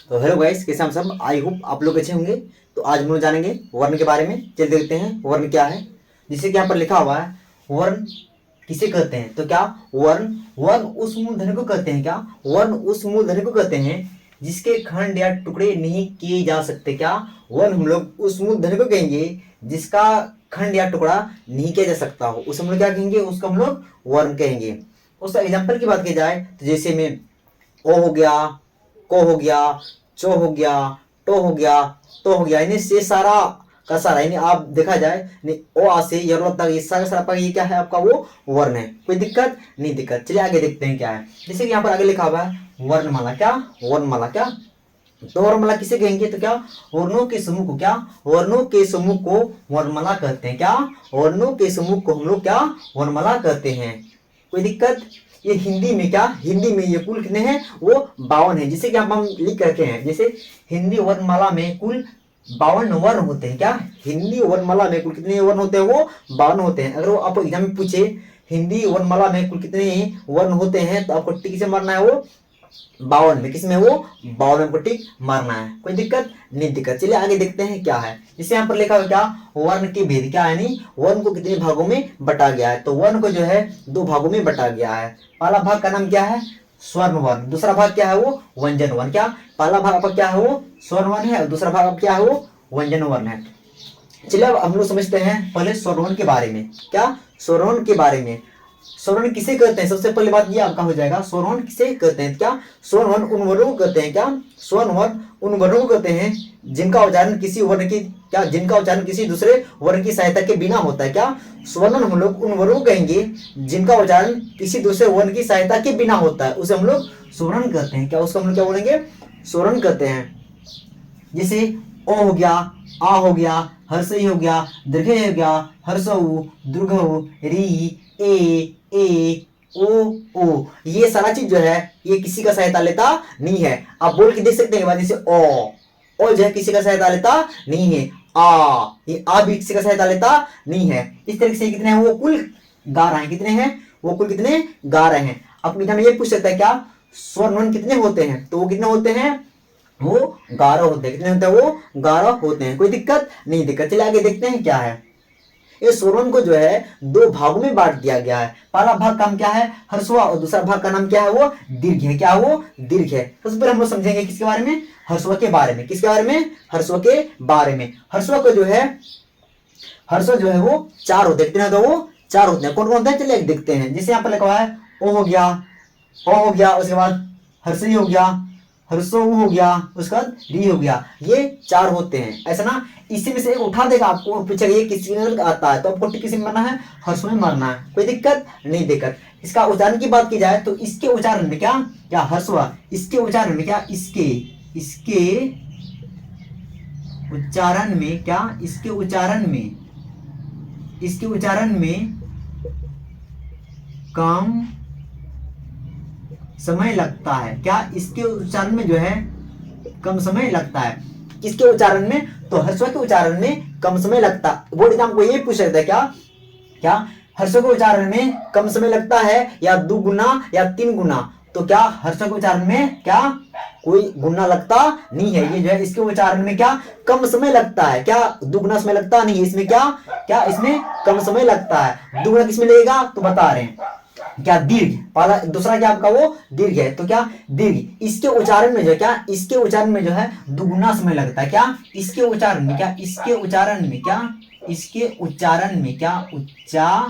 तो hello guys, कैसे हम सब। आई होप आप लोग अच्छे होंगे। तो आज हम लोग जानेंगे वर्ण के बारे में। चल देखते हैं वर्ण क्या है। जिससे कि यहाँ पर लिखा हुआ है वर्ण किसे कहते हैं। तो क्या वर्ण वर्ण उस मूलधन को कहते हैं। क्या वर्ण उस मूलधन को कहते हैं जिसके खंड या टुकड़े नहीं किए जा सकते। क्या वर्ण हम लोग उस मूलधन को कहेंगे जिसका खंड या टुकड़ा नहीं किया जा सकता हो, उसे हम लोग क्या कहेंगे, उसको हम लोग वर्ण कहेंगे। उसका एग्जाम्पल की बात की जाए तो जैसे में ओ हो गया, को हो गया, चो हो गया, टो हो गया, तो हो गया, यानी से सारा का सारा, यानी आप देखा जाए ओ आ से यरो तक ये सारा सारा ये क्या है आपका, वो वर्ण है। कोई दिक्कत नहीं, दिक्कत। चलिए आगे देखते हैं क्या है। जैसे कि यहाँ पर आगे लिखा हुआ है वर्णमाला। क्या वर्णमाला, क्या तो वर्णमाला किसे कहेंगे। तो क्या वर्णों के समूह को, क्या वर्णों के समूह को वर्णमाला कहते हैं। क्या वर्णों के समूह को हम लोग क्या वर्णमाला कहते हैं। कोई दिक्कत। ये हिंदी में क्या, हिंदी में ये कुल कितने हैं, वो 52 है। जिसे कि हम लिख रखे हैं, जैसे हिंदी वर्णमाला में कुल 52 वर्ण होते हैं। क्या हिंदी वर्णमाला में कुल कितने वर्ण होते हैं, वो 52 होते हैं। अगर वो आपको एग्जाम में पूछे हिंदी वर्णमाला में कुल कितने वर्ण होते हैं, तो आपको टिक से मारना है वो 52 में। किसमें, वो 52 में टिक मारना है। कोई दिक्कत नहीं, दिक्कत। चलिए आगे देखते हैं क्या है। जैसे यहाँ पर लिखा हुआ क्या वर्ण के भेद। क्या यानी वर्ण को कितने भागों में बटा गया है। तो वर्ण को जो है 2 भागों में बटा गया है। पहला भाग का नाम क्या है, स्वर्ण वर्ण। दूसरा भाग क्या है, वो व्यंजन वर्ण। क्या पहला भाग आपका क्या है, वो स्वर्ण वर्ण है, और दूसरा भाग आपका क्या है, वो व्यंजन वर्ण है। चलिए अब हम लोग समझते हैं पहले स्वर्ण वर्ण के बारे में। क्या स्वर्ण वर्ण के बारे में, स्वर्ण किसे कहते हैं। सबसे पहले बात ये आपका हो जाएगा, स्वर्ण किसे कहते हैं। क्या स्वर्ण उन वर्णों को कहते हैं। क्या स्वर्ण उन वर्णों को कहते हैं जिनका उच्चारण किसी वर्ण की, क्या जिनका उच्चारण किसी दूसरे वर्ण की सहायता के बिना होता है। क्या स्वर्ण हम लोग उन वर्णों को कहेंगे जिनका उच्चारण किसी दूसरे वर्ण की सहायता के बिना होता है, उसे हम लोग स्वर्ण कहते हैं। क्या उसको हम लोग क्या बोलेंगे, स्वर्ण कहते हैं। जैसे ओ हो गया, आ हो गया, हर्षई हो गया, दीर्घई हो गया, हर्षऊ, दीर्घऊ, री, ए ओ, ये सारा चीज जो है ये किसी का सहायता लेता नहीं है। आप बोल के देख सकते हैं। जैसे ओ जो है किसी का सहायता लेता नहीं है। ये आ भी किसी का सहायता लेता नहीं है। इस तरीके से कितने हैं, वो कुल 11 हैं। कितने हैं, वो कुल कितने 11 हैं। अब मीठा में ये पूछ सकता है क्या स्वर्ण कितने होते हैं, तो वो कितने होते हैं, वो 11 होते हैं। कितने होते हैं, वो 11 होते हैं। कोई दिक्कत नहीं, दिक्कत। चलिए आगे देखते हैं क्या है। इस स्वर्ण को जो है 2 भागों में बांट दिया गया है। पहला भाग का नाम क्या है, हर्षवा, और दूसरा भाग का नाम क्या है, वो दीर्घ है। क्या वो दीर्घ है। सबसे पहले हम लोग समझेंगे किसके बारे में, हर्षवा के बारे में। किसके बारे में, हर्षवा के बारे में। हर्षवा को जो है, हर्षवा जो है वो 4 होते हैं। कितने, तो वो 4 होते हैं। कौन कौन होते हैं, चलिए देखते हैं। जैसे यहाँ पर लिखा हुआ है ओ हो गया, उसके बाद हर्षई हो गया, हर्षो हो गया, उसके बाद री हो गया। ये 4 होते हैं। ऐसा ना, इसी में से एक उठा देगा आपको, पूछेगा ये किसी में आता है, तो आपको किसी में मरना है, हर्षो में मरना है। कोई दिक्कत नहीं, दिक्कत। इसका उच्चारण की बात की जाए तो इसके उच्चारण में क्या, क्या हर्षवा, इसके उच्चारण में क्या, इसके उच्चारण में क्या, इसके उच्चारण में कम समय लगता है। क्या इसके उच्चारण में जो है कम समय लगता है। किसके उच्चारण में, तो हर्षवा के उच्चारण में कम समय लगता है। बोर्ड एग्जाम को ये पूछ सकता है क्या, क्या हर्षवा के उच्चारण में कम समय लगता है या 2 गुना या 3 गुना। तो क्या हर्षवा के उच्चारण में क्या कोई गुना लगता नहीं है। ये जो है इसके उच्चारण में क्या कम समय लगता है। क्या 2 गुना समय लगता नहीं है। इसमें क्या, क्या इसमें कम समय लगता है। 2 गुना किसमें लगेगा, तो बता रहे हैं क्या, दीर्घ। पहला, दूसरा क्या आपका, वो दीर्घ है। तो क्या दीर्घ, इसके उच्चारण में जो क्या, इसके उच्चारण में जो है 2 गुना समय लगता है। क्या इसके उच्चारण में, क्या इसके उच्चारण में, क्या इसके उच्चारण में, क्या उच्चारण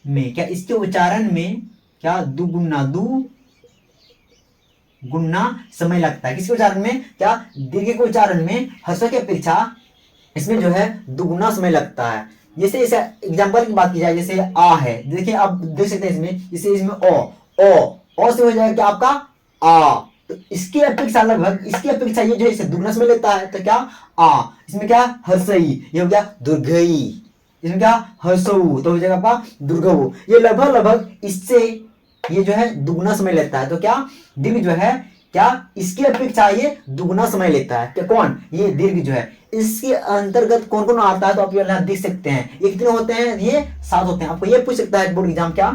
में, क्या इसके उच्चारण में क्या 2 गुना समय लगता है। किसके उच्चारण में, क्या दीर्घ के उच्चारण में हर्षवा की अपेक्षा इसमें जो है 2 गुना समय लगता है। जैसे इसे एग्जांपल की बात की जाए, जैसे आ है, देखिए आप देख सकते हैं इसमें, जैसे इसमें ओ से हो जाएगा क्या आपका आ। तो इसकी अपेक्षा लगभग, इसकी अपेक्षा ये जो है इसे दुगना समय लेता है। तो क्या आ, इसमें क्या हर्षई, ये हो गया दुर्घई, इसमें क्या हर्षऊ, तो हो जाएगा आपका दुर्घऊ। ये लगभग इससे ये जो है दुगना समय लेता है। तो क्या दीर्घ जो है क्या इसकी अपेक्षा ये दुगना समय लेता है। क्या कौन, ये दीर्घ जो है। इसके अंतर्गत कौन कौन आता है, तो आप यहाँ देख सकते हैं। ये कितने होते हैं, ये 7 होते हैं। आपको ये पूछ सकता है बोर्ड एग्जाम क्या,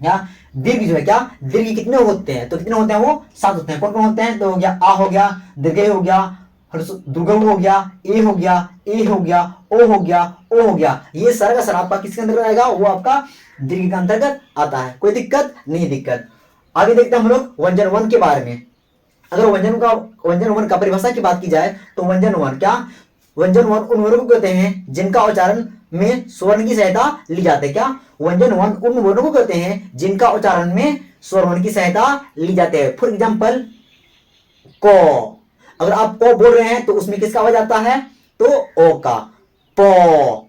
या दीर्घ जो है क्या, दीर्घ कितने होते हैं, तो कितने होते हैं, वो 7 होते हैं। कौन कौन होते हैं, तो हो गया आ हो गया, दीर्घ हो गया, दुर्गम हो गया, ए हो गया, ए हो गया, ओ हो गया, ओ हो गया। ये सारा का सारा आपका किसके अंतर्गत आएगा, वो आपका दीर्घ के अंतर्गत आता है। कोई दिक्कत नहीं, दिक्कत। आगे देखते हैं हम लोग व्यंजन वन के बारे में। अगर व्यंजन वन का परिभाषा की बात की जाए तो व्यंजन वन क्या, व्यंजन वन उन वर्णों को कहते हैं जिनका उच्चारण में स्वर्ण की सहायता ली जाती है। क्या, व्यंजन वन उन वर्णों को कहते हैं जिनका उच्चारण में स्वर्ण की सहायता ली जाती है। फॉर एग्जाम्पल को, अगर आप को बोल रहे हैं तो उसमें किसका आवाज आता है, तो ओ का। पो,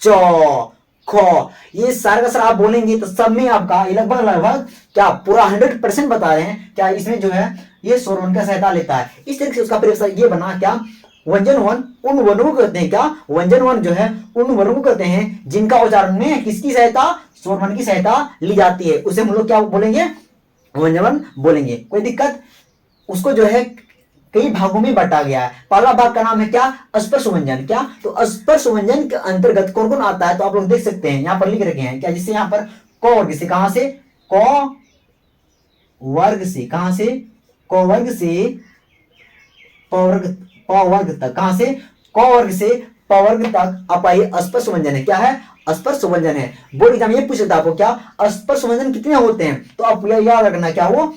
चो, खो, ये सारा का सारा आप बोलेंगे तो सब में आपका लगभग लगभग क्या पूरा 100% बता रहे हैं क्या, इसमें जो है ये स्वरवन का सहायता लेता है। इस तरीके से उसका परिभाषा ये बना क्या, व्यंजन वन उन वर्णों को कहते हैं, क्या व्यंजन वन जो है उन वर्णों को कहते हैं जिनका उच्चारण में किसकी सहायता, स्वरवन की सहायता ली जाती है, उसे हम लोग क्या बोलेंगे, व्यंजन वन बोलेंगे। कोई दिक्कत। उसको जो है कई भागों में बांटा गया है। पहला भाग का नाम है क्या, स्पर्श व्यंजन। क्या, तो स्पर्श व्यंजन के अंतर्गत कौन कौन आता है, तो आप लोग देख सकते हैं यहां पर लिख रखे हैं क्या, जिससे यहां पर क वर्ग से, कहां से, क वर्ग से, कहां से, क वर्ग से प वर्ग तक, कहां से, क वर्ग से प वर्ग तक आपका ये स्पर्श व्यंजन है। क्या है, स्पर्श व्यंजन है। बोर्ड एग्जाम ये पूछ सकता है आपको क्या स्पर्श व्यंजन कितने होते हैं, तो आप याद रखना क्या, वो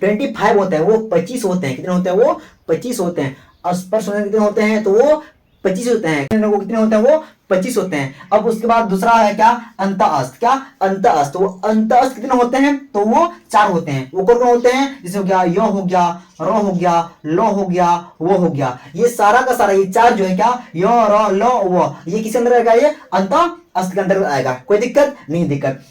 25 होते हैं, वो 25 होते हैं। कितने होते हैं, वो 25 होते हैं। स्पर्श व्यंजन कितने होते हैं, तो वो 25 होते हैं। कितने होते हैं, वो 25 होते हैं। अब उसके बाद दूसरा है क्या, अंतःस्थ। क्या, अंतःस्थ, वो अंतःस्थ कितने होते हैं, तो वो 4 होते हैं। वो कौन कौन होते हैं, जैसे हो गया यो हो गया, रो हो गया, लो हो गया, वो हो गया। ये सारा का सारा ये 4 जो है क्या, यो रो लो वो, ये किस अंदर आएगा, ये अंतःस्थ के अंदर आएगा। कोई दिक्कत नहीं, दिक्कत।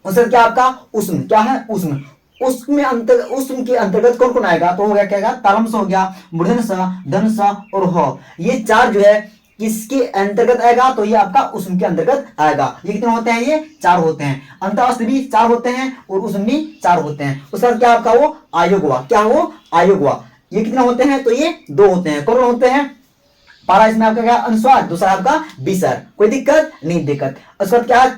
उसका क्या आपका उष्ण, क्या है उष्ण, उष्ण के अंतर्गत कौन कौन आएगा, तो हो गया क्या, तालम हो गया, मूर्धन सा, धन सा और हो। ये 4 जो है किसके अंतर्गत आएगा, तो ये आपका उष्ण के अंतर्गत आएगा। ये कितने होते हैं, ये 4 होते हैं। अंतःस्थ भी 4 होते हैं और उष्ण भी 4 होते हैं। उसका क्या आपका वो आयोग हुआ, क्या वो आयोग हुआ। ये कितने होते हैं, तो ये 2 होते हैं। कौन होते हैं, पहला इसमें आपका क्या अनुस्वार, दूसरा आपका विसर्ग। कोई दिक्कत नहीं, दिक्कत। उसके बाद क्या,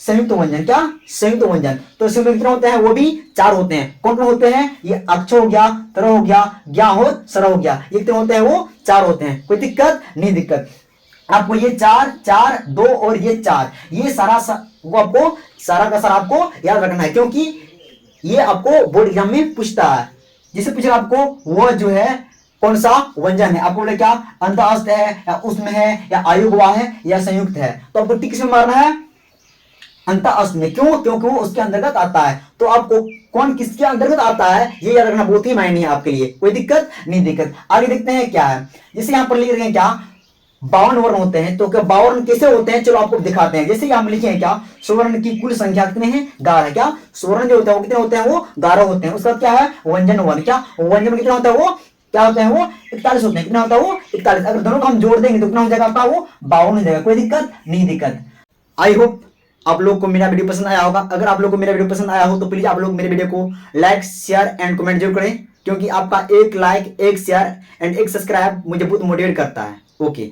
संयुक्त व्यंजन। क्या, संयुक्त व्यंजन, तो संयुक्त कितने होते हैं, वो भी 4 होते हैं। कौन कौन होते हैं, ये अक्ष हो गया, तर हो गया, ज्ञा हो, सर हो गया। ये कितने होते हैं, वो 4 होते हैं। कोई दिक्कत नहीं, दिक्कत। आपको ये 4 2 और ये 4 ये सारा वो आपको सारा का सारा आपको याद रखना है, क्योंकि ये आपको बोर्ड एग्जाम में पूछता है। जिसे पूछेगा आपको वो जो है कौन सा व्यंजन है, आपको बोले क्या अंतःस्थ है या उष्ण है या आयोग हुआ है या संयुक्त है, तो आपको टिक किसमें मारना है, अंतःस्थ में। क्यों, क्योंकि वो उसके अंतर्गत आता है। तो आपको कौन किसके अंतर्गत आता है ये याद रखना बहुत ही मायने है आपके लिए। कोई दिक्कत नहीं, दिक्कत। आगे देखते हैं क्या है, जैसे यहाँ पर लिख रहे हैं क्या 52 वर्ण होते हैं, तो क्या 52 वर्ण कैसे होते हैं, चलो आपको दिखाते हैं। जैसे हम लिखे हैं क्या, स्वर्ण की कुल संख्या कितने हैं, 11 है। क्या, स्वर्ण जो होते हैं वो कितने होते हैं, वो 11 होते हैं। उसके बाद क्या है व्यंजन वर्ण। क्या, व्यंजन कितना होता है, वो क्या होते हैं, वो 41 होते हैं। कितना होता है, वो 41। अगर दोनों को हम जोड़ देंगे तो कितना हो जाएगा आपका, वो 52 हो जाएगा। कोई दिक्कत नहीं, दिक्कत। आई होप आप लोग को मेरा वीडियो पसंद आया होगा। अगर आप लोग को मेरा वीडियो पसंद आया हो तो प्लीज आप लोग मेरे वीडियो को लाइक, शेयर एंड कमेंट जरूर करें, क्योंकि आपका एक लाइक, एक शेयर एंड एक सब्सक्राइब मुझे बहुत मोटिवेट करता है। ओके।